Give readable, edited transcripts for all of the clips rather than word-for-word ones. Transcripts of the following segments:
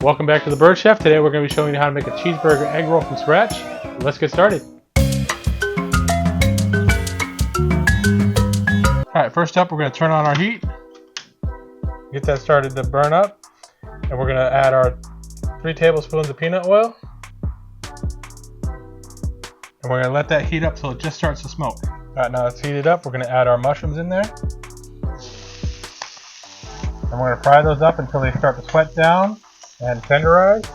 Welcome back to the Bird Chef. Today we're going to be showing you how to make a cheeseburger egg roll from scratch. Let's get started. Alright, first up we're going to turn on our heat. Get that started to burn up. And we're going to add our 3 tablespoons of peanut oil. And we're going to let that heat up so it just starts to smoke. Alright, now it's heated up. We're going to add our mushrooms in there. And we're going to fry those up until they start to sweat down and tenderize.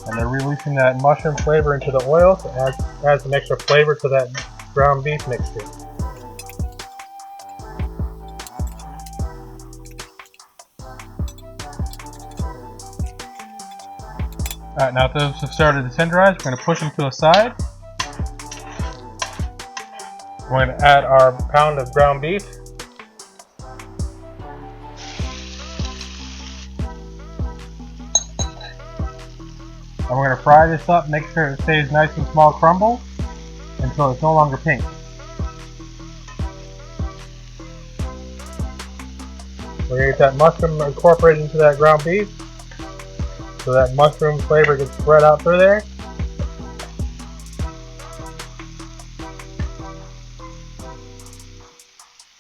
And they're releasing that mushroom flavor into the oil, so it adds an extra flavor to that ground beef mixture. Alright, now that those have started to tenderize, we're going to push them to the side. We're going to add our pound of ground beef. And we're going to fry this up, make sure it stays nice and small crumble until it's no longer pink. We're going to get that mushroom incorporated into that ground beef so that mushroom flavor gets spread out through there.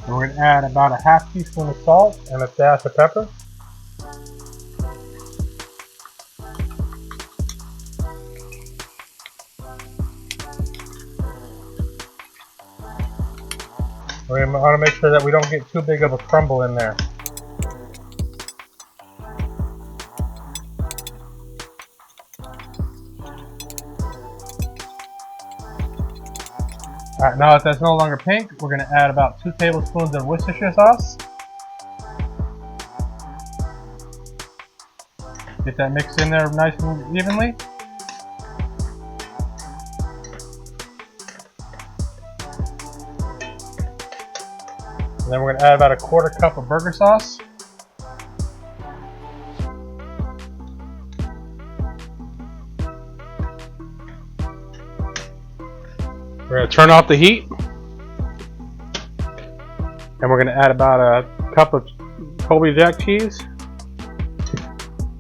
And we're going to add about a half teaspoon of salt and a dash of pepper. We want to make sure that we don't get too big of a crumble in there. Alright, now that that's no longer pink, we're going to add about 2 tablespoons of Worcestershire sauce. Get that mixed in there nice and evenly. And then we're going to add about a 1/4 cup of burger sauce. We're going to turn off the heat. And we're going to add about a cup of Colby Jack cheese.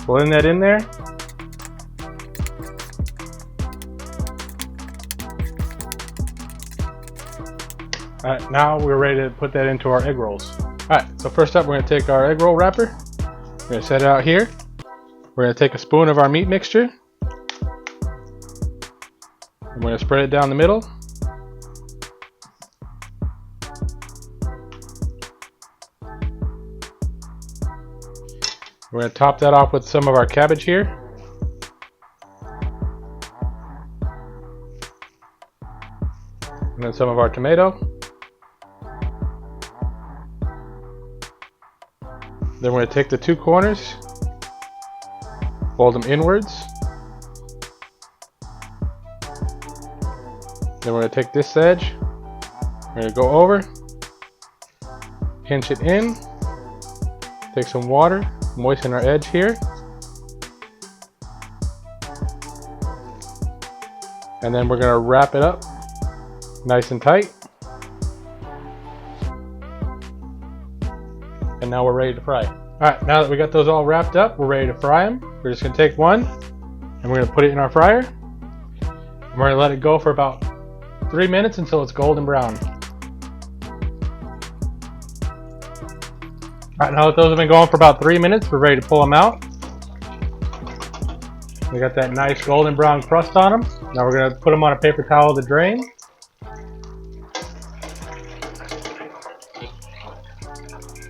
Blend that in there. Alright, now we're ready to put that into our egg rolls. Alright, so first up we're going to take our egg roll wrapper. We're going to set it out here. We're going to take a spoon of our meat mixture. And we're going to spread it down the middle. We're going to top that off with some of our cabbage here. And then some of our tomato. Then we're going to take the 2 corners, fold them inwards. Then we're going to take this edge, we're going to go over, pinch it in, take some water, moisten our edge here, and then we're going to wrap it up nice and tight. And now we're ready to fry. Alright, now that we got those all wrapped up, we're ready to fry them. We're just going to take one and we're going to put it in our fryer. And we're going to let it go for about 3 minutes until it's golden brown. Alright, now that those have been going for about 3 minutes, we're ready to pull them out. We got that nice golden brown crust on them. Now we're going to put them on a paper towel to drain.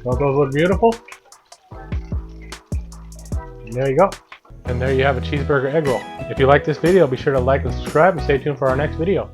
Don't those look beautiful? And there you go. And there you have a cheeseburger egg roll. If you like this video, be sure to like and subscribe and stay tuned for our next video.